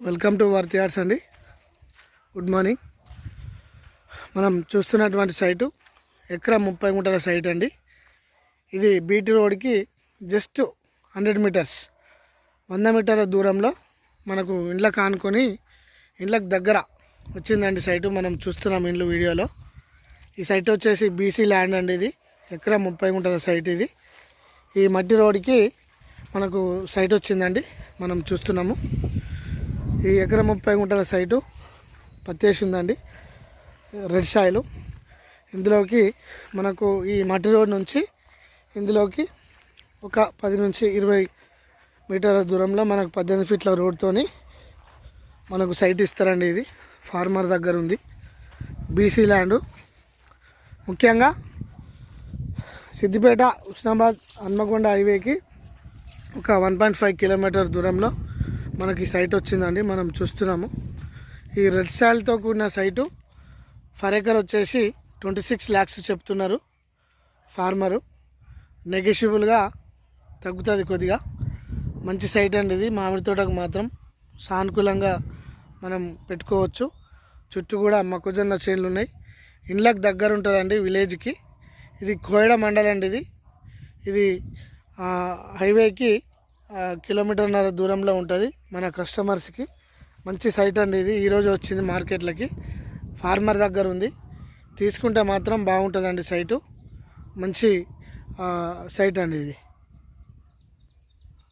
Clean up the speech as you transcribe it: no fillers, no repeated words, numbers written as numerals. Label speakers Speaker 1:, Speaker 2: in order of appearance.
Speaker 1: Welcome to worth yards అండి. Good morning. మనం చూస్తున్నటువంటి సైటు ఎకరా 30 గుంటల సైట్ అండి. ఇది బీటీ రోడ్కి జస్ట్ 100 మీటర్స్ 100 మీటర్ల దూరంలో మనకు ఇండ్లకు ఆనుకొని ఇండ్లకు దగ్గర వచ్చిందండి సైటు. మనం చూస్తున్నాం ఇండ్లు వీడియోలో. ఈ సైట్ వచ్చేసి బీసీ ల్యాండ్ అండి. ఇది ఎకరా 30 గుంటల సైట్. ఇది ఈ మట్టి రోడ్కి మనకు సైట్ వచ్చిందండి. మనం చూస్తున్నాము. ఈ ఎకరా 30 గుంటల సైటు పత్తేసి ఉందండి, రెడ్ సాయిల్. ఇందులోకి మనకు ఈ మట్టి రోడ్ నుంచి ఇందులోకి ఒక 10 నుంచి 20 మీటర్ల దూరంలో మనకు 18 ఫీట్ల రోడ్తోని మనకు సైట్ ఇస్తారండి. ఇది ఫార్మర్ దగ్గర ఉంది, బీసీ ల్యాండ్. ముఖ్యంగా సిద్దిపేట ఉస్నాబాద్ హన్మకొండ హైవేకి ఒక 1.5 కిలోమీటర్ దూరంలో మనకి సైట్ వచ్చిందండి. మనం చూస్తున్నాము. ఈ రెడ్ సాయిల్తో కూడిన సైటు ఫర్ ఎకర్ వచ్చేసి 26 lakhs చెప్తున్నారు ఫార్మరు. నెగోషియబుల్గా తగ్గుతుంది కొద్దిగా. మంచి సైట్ అండి ఇది. మామిడి తోటకు మాత్రం సానుకూలంగా మనం పెట్టుకోవచ్చు. చుట్టూ కూడా మొక్కజొన్న చేనులు ఉన్నాయి. ఇండ్లకు దగ్గర ఉంటుందండి విలేజ్కి. ఇది కోయడ మండలం అండి. ఇది హైవేకి 1.5 కిలోమీటర్ల దూరంలో ఉంటుంది మన కస్టమర్స్కి. మంచి సైట్ అండి ఇది. ఈరోజు వచ్చింది మార్కెట్లకి. ఫార్మర్ దగ్గర ఉంది. తీసుకుంటే మాత్రం బాగుంటుందండి సైటు. మంచి సైట్ అండి ఇది.